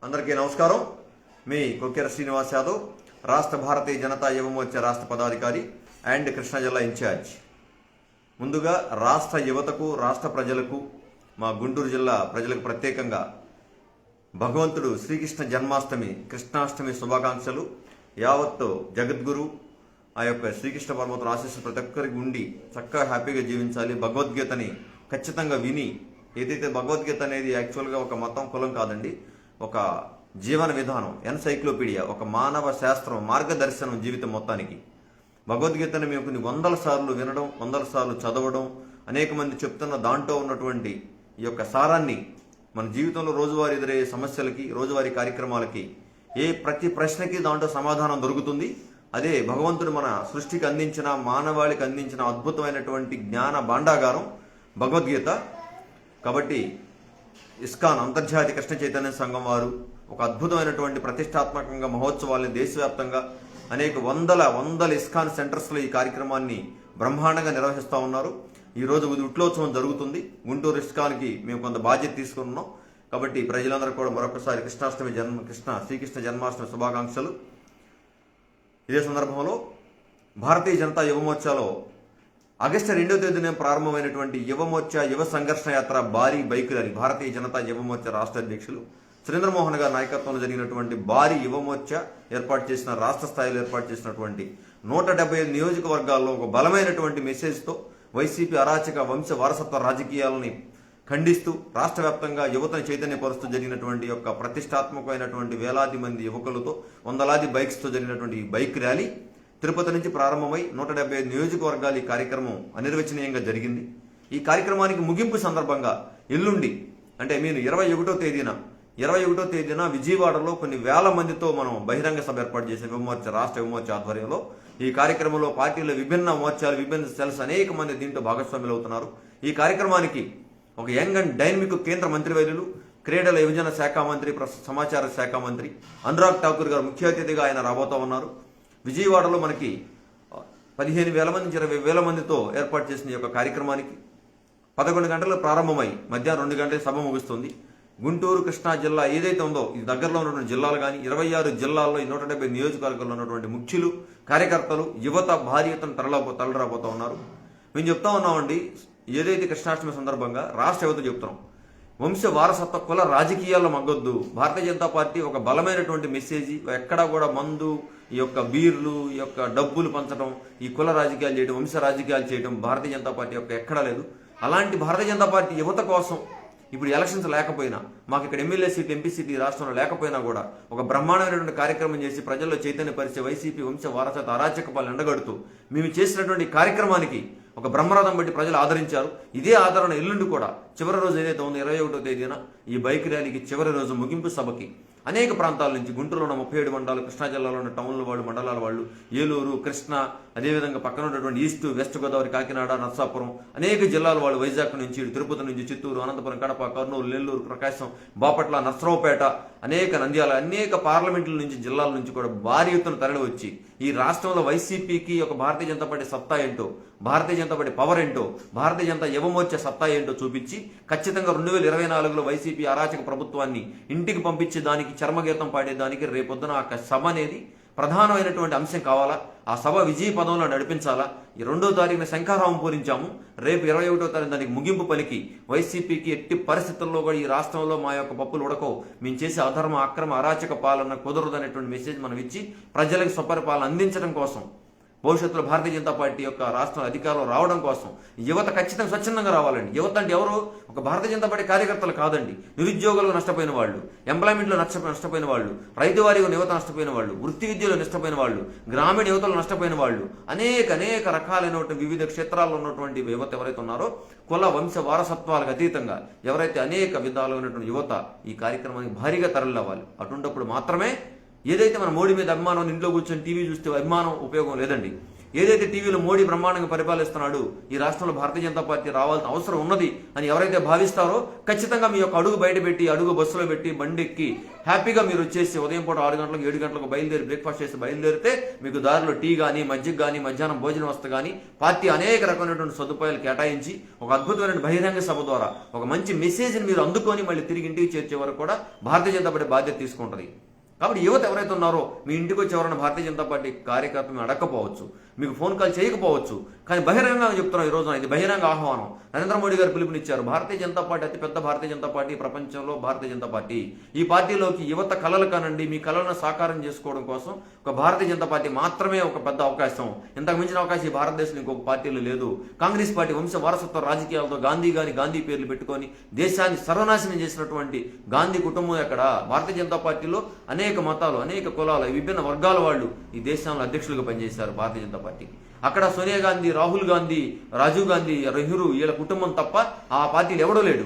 అందరికీ నమస్కారం. మీ కొక్కెర శ్రీనివాస్ యాదవ్, రాష్ట్ర భారతీయ జనతా యువ మోర్చా రాష్ట్ర పదాధికారి అండ్ కృష్ణా జిల్లా ఇన్ఛార్జ్. ముందుగా రాష్ట్ర యువతకు, రాష్ట్ర ప్రజలకు, మా గుంటూరు జిల్లా ప్రజలకు ప్రత్యేకంగా భగవంతుడు శ్రీకృష్ణ జన్మాష్టమి, కృష్ణాష్టమి శుభాకాంక్షలు. యావత్తు జగద్గురు ఆ యొక్క శ్రీకృష్ణ పరమాత్మ ఆశీస్సు ప్రతి ఒక్కరికి ఉండి చక్కగా హ్యాపీగా జీవించాలి. భగవద్గీతని ఖచ్చితంగా విని, ఏదైతే భగవద్గీత అనేది యాక్చువల్గా ఒక మతం, కులం కాదండి, ఒక జీవన విధానం, ఎన్సైక్లోపీడియా, ఒక మానవ శాస్త్రం, మార్గదర్శనం జీవితం మొత్తానికి. భగవద్గీతను మేము కొన్ని వందల సార్లు వినడం, వందల సార్లు చదవడం, అనేక మంది చెప్తున్న దాంట్లో ఉన్నటువంటి ఈ యొక్క సారాన్ని మన జీవితంలో రోజువారీ ఎదురయ్యే సమస్యలకి, రోజువారీ కార్యక్రమాలకి, ప్రతి ప్రశ్నకి దాంట్లో సమాధానం దొరుకుతుంది. అదే భగవంతుడు మన సృష్టికి అందించిన, మానవాళికి అందించిన అద్భుతమైనటువంటి జ్ఞాన భాండాగారం భగవద్గీత. కాబట్టి ఇస్కాన్, అంతర్జాతీయ కృష్ణ చైతన్య సంఘం వారు ఒక అద్భుతమైనటువంటి ప్రతిష్టాత్మకంగా మహోత్సవాల్ని దేశవ్యాప్తంగా అనేక వందల ఇస్కాన్ సెంటర్స్లో ఈ కార్యక్రమాన్ని బ్రహ్మాండంగా నిర్వహిస్తూ ఉన్నారు. ఈరోజు ఉట్లోత్సవం జరుగుతుంది. గుంటూరు ఇస్కాన్కి మేము కొంత బాధ్యత తీసుకున్నాం. కాబట్టి ప్రజలందరూ కూడా మరొకసారి శ్రీకృష్ణ జన్మాష్టమి శుభాకాంక్షలు. ఇదే సందర్భంలో భారతీయ జనతా యువ మోర్చాలో ఆగస్టు 2వ తేదీన ప్రారంభమైనటువంటి యువ మోర్చా యువ సంఘర్షణ యాత్ర భారీ బైక్ ర్యాలీ, భారతీయ జనతా యువ మోర్చా రాష్ట్ర అధ్యక్షులు సురేంద్రమోహన్ గారి నాయకత్వంలో జరిగినటువంటి భారీ యువ మోర్చా ఏర్పాటు చేసిన, రాష్ట్ర స్థాయిలో ఏర్పాటు చేసినటువంటి 175 నియోజకవర్గాల్లో ఒక బలమైనటువంటి మెసేజ్తో వైసీపీ అరాచక వంశ వారసత్వ రాజకీయాలని ఖండిస్తూ రాష్ట్ర వ్యాప్తంగా యువతను చైతన్యపరుస్తూ జరిగినటువంటి యొక్క ప్రతిష్టాత్మకమైనటువంటి వేలాది మంది యువకులతో, వందలాది బైక్స్తో జరిగినటువంటి ఈ బైక్ ర్యాలీ తిరుపతి నుంచి ప్రారంభమై 175 నియోజకవర్గాలు ఈ కార్యక్రమం అనిర్వచనీయంగా జరిగింది. ఈ కార్యక్రమానికి ముగింపు సందర్భంగా ఎల్లుండి, అంటే మీరు 21వ తేదీన విజయవాడలో కొన్ని వేల మందితో మనం బహిరంగ సభ ఏర్పాటు చేసిన రాష్ట్ర యువ మోర్చా ఆధ్వర్యంలో ఈ కార్యక్రమంలో పార్టీల విభిన్న మోర్చాలు, విభిన్న సెల్స్ అనేక మంది దీంట్లో భాగస్వాములు అవుతున్నారు. ఈ కార్యక్రమానికి ఒక యంగ్ అండ్ డైనమిక్ కేంద్ర మంత్రివర్యులు, క్రీడల యువజన శాఖ మంత్రి, సమాచార శాఖ మంత్రి అనురాగ్ ఠాకూర్ గారు ముఖ్య అతిథిగా ఆయన రాబోతూ ఉన్నారు. విజయవాడలో మనకి 15,000 మంది నుంచి 20,000 మందితో ఏర్పాటు చేసిన ఈ యొక్క కార్యక్రమానికి 11 గంటలకు ప్రారంభమై మధ్యాహ్నం 2 గంటలకు సభ ముగుస్తుంది. గుంటూరు, కృష్ణా జిల్లా ఏదైతే ఉందో ఈ దగ్గరలో ఉన్నటువంటి జిల్లాలు కానీ 26 జిల్లాల్లో ఈ 170 నియోజకవర్గాల్లో ఉన్నటువంటి ముఖ్యులు, కార్యకర్తలు, యువత భారీ ఎత్తున తరలిరాబోతూ ఉన్నారు. మేము చెప్తా ఉన్నామండి, ఏదైతే కృష్ణాష్టమి సందర్భంగా రాష్ట్ర యువత చెప్తున్నాం, వంశ వారసత్వ కుల రాజకీయాల్లో మగ్గొద్దు. భారతీయ జనతా పార్టీ ఒక బలమైనటువంటి మెసేజ్, ఎక్కడా కూడా మందు, ఈ యొక్క బీర్లు, ఈ యొక్క డబ్బులు పంచడం, ఈ కుల రాజకీయాలు చేయడం, వంశ రాజకీయాలు చేయడం భారతీయ జనతా పార్టీ యొక్క ఎక్కడా లేదు. అలాంటి భారతీయ జనతా పార్టీ యువత కోసం ఇప్పుడు ఎలక్షన్స్ లేకపోయినా, మాకు ఇక్కడ ఎమ్మెల్యే సీట్, ఎంపీ సీట్ ఈ రాష్ట్రంలో లేకపోయినా కూడా ఒక బ్రహ్మాండమైనటువంటి కార్యక్రమం చేసి ప్రజల్లో చైతన్యపరిచే వైసీపీ వంశ వారసత్వ అరాచక పాలన ఎండగడుతూ మేము చేసినటువంటి కార్యక్రమానికి ఒక బ్రహ్మరథం బట్టి ప్రజలు ఆదరించారు. ఇదే ఆదరణ ఎల్లుండి కూడా చివరి రోజు ఏదైతే ఉందో 21వ తేదీన ఈ బైక్ ర్యాలీకి చివరి రోజు ముగింపు సభకి అనేక ప్రాంతాల నుంచి, గుంటూరులో ఉన్న 37 మండలాలు, కృష్ణా జిల్లాలో ఉన్న టౌన్ల వాళ్ళు, మండలాల వాళ్ళు, ఏలూరు, కృష్ణా, అదేవిధంగా పక్కన ఉన్నటువంటి ఈస్ట్, వెస్ట్ గోదావరి, కాకినాడ, నర్సాపురం, అనేక జిల్లాల వాళ్ళు, వైజాగ్ నుంచి, తిరుపతి నుంచి, చిత్తూరు, అనంతపురం, కడప, కర్నూలు, నెల్లూరు, ప్రకాశం, బాపట్ల, నర్సరావుపేట, నంద్యాల, అనేక పార్లమెంట్ల నుంచి, జిల్లాల నుంచి కూడా భారీ ఎత్తున తరలి వచ్చి ఈ రాష్ట్రంలో వైసీపీకి ఒక భారతీయ జనతా పార్టీ సత్తా ఏంటో, భారతీయ జనతా పార్టీ పవర్ ఏంటో, భారతీయ జనతా యువ మోర్చా సత్తా ఏంటో చూపించి ఖచ్చితంగా 2024లో వైసీపీ అరాచక ప్రభుత్వాన్ని ఇంటికి పంపించే దానికి, చర్మగీతం పాడేదానికి రేపొద్దున ఆ సభ అనేది ప్రధానమైనటువంటి అంశం కావాలా. ఆ సభ విజయ పదంలో నడిపించాలా. ఈ 2వ తారీఖున శంఖారావం పూరించాము. రేపు 21వ తారీఖు దానికి ముగింపు పలికి వైసీపీకి ఎట్టి పరిస్థితుల్లో కూడా ఈ రాష్ట్రంలో మా యొక్క పప్పులు ఉడకవు, మేము చేసే అధర్మ, అక్రమ, అరాచక పాలన కుదరదనేటువంటి మెసేజ్ మనం ఇచ్చి ప్రజలకు స్వపరిపాలన అందించడం కోసం, భవిష్యత్తులో భారతీయ జనతా పార్టీ యొక్క రాష్ట్రం అధికారంలో రావడం కోసం యువత ఖచ్చితంగా స్వచ్ఛందంగా రావాలండి. యువత అంటే ఎవరు? ఒక భారతీయ జనతా పార్టీ కార్యకర్తలు కాదండి, నిరుద్యోగులు నష్టపోయిన వాళ్ళు, ఎంప్లాయ్మెంట్లో నష్టపోయిన వాళ్ళు, రైతు వారీగా యువత నష్టపోయిన వాళ్ళు, వృత్తి విద్యలో నష్టపోయిన వాళ్ళు, గ్రామీణ యువతలు నష్టపోయిన వాళ్ళు, అనేక రకాలైనటువంటి వివిధ క్షేత్రాల్లో ఉన్నటువంటి యువత ఎవరైతే ఉన్నారో, కుల వంశ వారసత్వాలకు అతీతంగా ఎవరైతే అనేక విధాలుగా ఉన్నటువంటి యువత ఈ కార్యక్రమానికి భారీగా తరలివ్వాలి. అటువంటిప్పుడు మాత్రమే ఏదైతే మన మోడీ మీద అభిమానం, ఇంట్లో కూర్చొని టీవీ చూస్తే అభిమానం ఉపయోగం లేదండి. ఏదైతే టీవీలో మోడీ బ్రహ్మాండంగా పరిపాలిస్తున్నాడు, ఈ రాష్ట్రంలో భారతీయ జనతా పార్టీ రావాల్సిన అవసరం ఉన్నది అని ఎవరైతే భావిస్తారో ఖచ్చితంగా మీ యొక్క అడుగు బయట పెట్టి, అడుగు బస్సులో పెట్టి, బండి ఎక్కి హ్యాపీగా మీరు వచ్చేసి ఉదయం పూట 6 గంటలకు 7 గంటలకు బయలుదేరి బ్రేక్ఫాస్ట్ చేసి బయలుదేరితే మీకు దారిలో టీ కానీ, మజ్జిగ కానీ, మధ్యాహ్నం భోజనం వస్తే కానీ పార్టీ అనేక రకమైనటువంటి సదుపాయాలు కేటాయించి ఒక అద్భుతమైన బహిరంగ సభ ద్వారా ఒక మంచి మెసేజ్ని మీరు అందుకొని మళ్ళీ తిరిగి ఇంటికి చేర్చే వరకు కూడా భారతీయ జనతా పార్టీ బాధ్యత తీసుకుంటుంది. కాబట్టి యువత ఎవరైతే ఉన్నారో మీ ఇంటికి వచ్చి ఎవరైనా భారతీయ జనతా పార్టీ కార్యకర్తలు అడగకపోవచ్చు, మీకు ఫోన్ కాల్ చేయకపోవచ్చు, కానీ బహిరంగంగా చెప్తున్నాం ఈ రోజున, ఇది బహిరంగ ఆహ్వానం. నరేంద్ర మోడీ గారు పిలుపునిచ్చారు. భారతీయ జనతా పార్టీ అతిపెద్ద భారతీయ జనతా పార్టీ ప్రపంచంలో భారతీయ జనతా పార్టీ. ఈ పార్టీలోకి యువత కళలు కానండి, మీ కళలను సాకారం చేసుకోవడం కోసం ఒక భారతీయ జనతా పార్టీ మాత్రమే ఒక పెద్ద అవకాశం. ఇంతకు మించిన అవకాశం ఈ భారతదేశంలో ఇంకొక పార్టీలు లేదు. కాంగ్రెస్ పార్టీ వంశ వారసత్వ రాజకీయాలతో గాంధీ పేర్లు పెట్టుకొని దేశాన్ని సర్వనాశనం చేసినటువంటి గాంధీ కుటుంబం ఎక్కడ? భారతీయ జనతా పార్టీలో అనేక మతాలు, అనేక కులాలు, విభిన్న వర్గాల వాళ్ళు ఈ దేశంలో అధ్యక్షులుగా పనిచేశారు భారతీయ జనతా పార్టీకి. అక్కడ సోనియా గాంధీ, రాహుల్ గాంధీ, రాజీవ్ గాంధీ, నెహ్రూ వీళ్ళ కుటుంబం తప్ప ఆ పార్టీలు ఎవడో లేడు.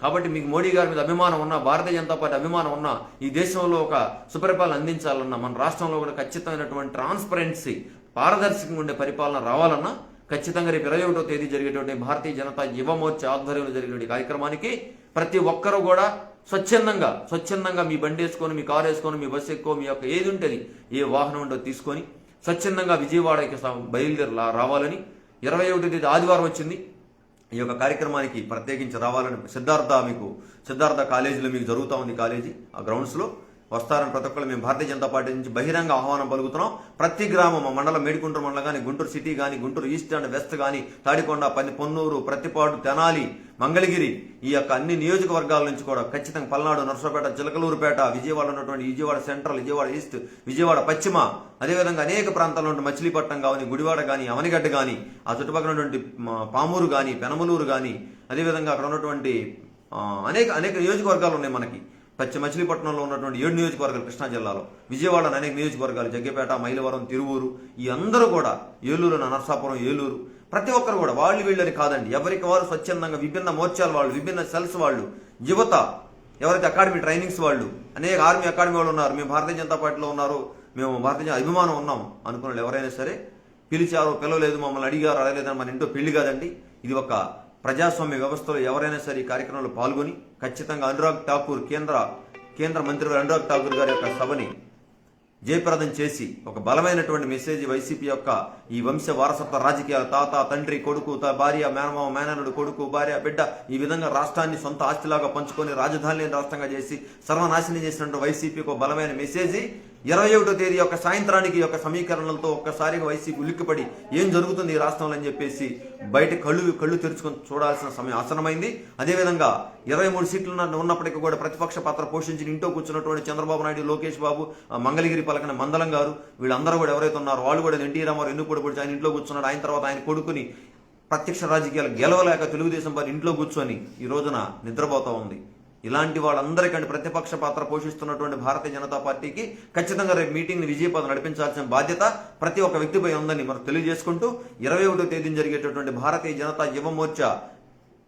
కాబట్టి మీకు మోడీ గారి మీద అభిమానం ఉన్నా, భారతీయ జనతా పార్టీ అభిమానం ఉన్నా, ఈ దేశంలో ఒక సుపరిపాలన అందించాలన్నా, మన రాష్ట్రంలో కూడా ఖచ్చితమైనటువంటి ట్రాన్స్పరెన్సీ, పారదర్శకంగా ఉండే పరిపాలన రావాలన్నా ఖచ్చితంగా రేపు 21వ తేదీ జరిగేటువంటి భారతీయ జనతా యువ మోర్చా ఆధ్వర్యంలో జరిగేటువంటి కార్యక్రమానికి ప్రతి ఒక్కరూ కూడా స్వచ్ఛందంగా మీ బండి వేసుకొని, మీ కారు వేసుకొని, మీ బస్సు ఎక్కువ, మీ యొక్క ఏది ఉంటుంది, ఏ వాహనం ఉంటో తీసుకొని స్వచ్ఛందంగా విజయవాడకి బయలుదేరి రావాలని, 21వ తేదీ ఆదివారం వచ్చింది, ఈ యొక్క కార్యక్రమానికి ప్రత్యేకించి రావాలని సిద్ధార్థ కాలేజీలో మీకు జరుగుతూ ఉంది. కాలేజీ ఆ గ్రౌండ్స్లో వస్తారని ప్రతి ఒక్కరు మేము భారతీయ జనతా పార్టీ నుంచి బహిరంగ ఆహ్వానం పలుకుతున్నాం. ప్రతి గ్రామం, మండలం, మేడికుంటూరు మండలం కానీ, గుంటూరు సిటీ కానీ, గుంటూరు ఈస్ట్ అండ్ వెస్ట్ కానీ, తాడికొండ, పొన్నూరు, ప్రతిపాడు, తెనాలి, మంగళగిరి, ఈ యొక్క అన్ని నియోజకవర్గాల నుంచి కూడా ఖచ్చితంగా పల్నాడు, నర్సరావుపేట, చిలకలూరుపేట, విజయవాడ ఉన్నటువంటి విజయవాడ సెంట్రల్, విజయవాడ ఈస్ట్, విజయవాడ పశ్చిమ, అదేవిధంగా అనేక ప్రాంతాల్లో ఉన్న మచిలీపట్నం కానీ, గుడివాడ కానీ, అవనిగడ్డ కానీ, ఆ చుట్టుపక్కల ఉన్నటువంటి పామూరు కానీ, పెనమలూరు కానీ, అదేవిధంగా అక్కడ ఉన్నటువంటి అనేక నియోజకవర్గాలు ఉన్నాయి మనకి. మచిలీపట్నంలో ఉన్నటువంటి 7 నియోజకవర్గాలు కృష్ణా జిల్లాలో, విజయవాడలో అనేక నియోజకవర్గాలు, జగ్గపేట, మైలవరం, తిరువూరు, ఈ అందరూ కూడా, ఏలూరు, నరసాపురం, ఏలూరు, ప్రతి ఒక్కరు కూడా వాళ్ళు వీళ్ళని కాదండి, ఎవరికి వారు స్వచ్ఛందంగా విభిన్న మోర్చాల వాళ్ళు, విభిన్న సెల్స్ వాళ్ళు, యువత ఎవరైతే అకాడమీ ట్రైనింగ్స్ వాళ్ళు, అనేక ఆర్మీ అకాడమీ వాళ్ళు ఉన్నారు, మేము భారతీయ జనతా పార్టీలో ఉన్నారు, మేము భారతీయ అభిమానం ఉన్నాం అనుకున్న ఎవరైనా సరే పిలిచారు, పిలవలేదు, మమ్మల్ని అడగలేదని మన ఇంట్లో పెళ్లి కాదండి. ఇది ఒక ప్రజాస్వామ్య వ్యవస్థలో ఎవరైనా సరే ఈ కార్యక్రమంలో పాల్గొని ఖచ్చితంగా అనురాగ్ ఠాకూర్, కేంద్ర మంత్రి అనురాగ్ ఠాకూర్ గారి యొక్క సభని జయప్రదం చేసి ఒక బలమైనటువంటి మెసేజ్ వైసీపీ యొక్క ఈ వంశ వారసత్వ రాజకీయాలు, తాత, తండ్రి, కొడుకు, భార్య, మేనమామ, మేనల్లుడు, కొడుకు, భార్య, బిడ్డ, ఈ విధంగా రాష్ట్రాన్ని సొంత ఆస్తిలాగా పంచుకొని రాజధానిని రాష్ట్రంగా చేసి సర్వనాశనం చేసినటువంటి వైసీపీకి ఒక బలమైన మెసేజ్ 21వ తేదీ యొక్క సాయంత్రానికి యొక్క సమీకరణలతో ఒక్కసారిగా వైసీపీ ఉలిక్కిపడి ఏం జరుగుతుంది ఈ రాష్ట్రంలో అని చెప్పేసి బయట కళ్ళు తెరుచుకొని చూడాల్సిన సమయం ఆసనమైంది. అదేవిధంగా 23 సీట్లు ఉన్నప్పటికీ కూడా ప్రతిపక్ష పాత్ర పోషించి ఇంట్లో కూర్చున్నటువంటి చంద్రబాబు నాయుడు, లోకేష్ బాబు, మంగళగిరి పలకన మందలం గారు, వీళ్ళందరూ కూడా ఎవరైతే ఉన్నారో వాళ్ళు కూడా ఎన్టీ రామారావు ఎందుకు కూడా ఆయన ఇంట్లో కూర్చున్నాడు. ఆయన తర్వాత ఆయన కొడుకుని ప్రత్యక్ష రాజకీయాలు గెలవలేక తెలుగుదేశం పార్టీ ఇంట్లో కూర్చొని ఈ రోజున నిద్రపోతా ఉంది. ఇలాంటి వాళ్ళందరికంటే ప్రతిపక్ష పాత్ర పోషిస్తున్నటువంటి భారతీయ జనతా పార్టీకి ఖచ్చితంగా రేపు మీటింగ్ని విజయపదం నడిపించాల్సిన బాధ్యత ప్రతి ఒక్క వ్యక్తిపై ఉందని మనం తెలియజేసుకుంటూ 21వ తేదీన జరిగేటటువంటి భారతీయ జనతా యువ మోర్చా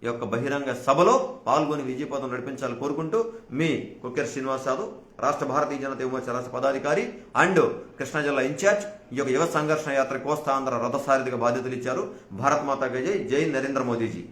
యొక్క బహిరంగ సభలో పాల్గొని విజయపదం నడిపించాలని కోరుకుంటూ మీ కొక్కెర శ్రీనివాస్ యాదవ్, రాష్ట్ర భారతీయ జనతా యువ మోర్చా రాష్ట్ర పదాధికారి అండ్ కృష్ణా జిల్లా ఇన్ఛార్జ్, ఈ యొక్క యువ సంఘర్షణ యాత్ర కోస్తా ఆంధ్ర రథసారథిగా బాధ్యతలు ఇచ్చారు. భారత్ మాతా కీ జై, జై నరేంద్ర మోదీజీ.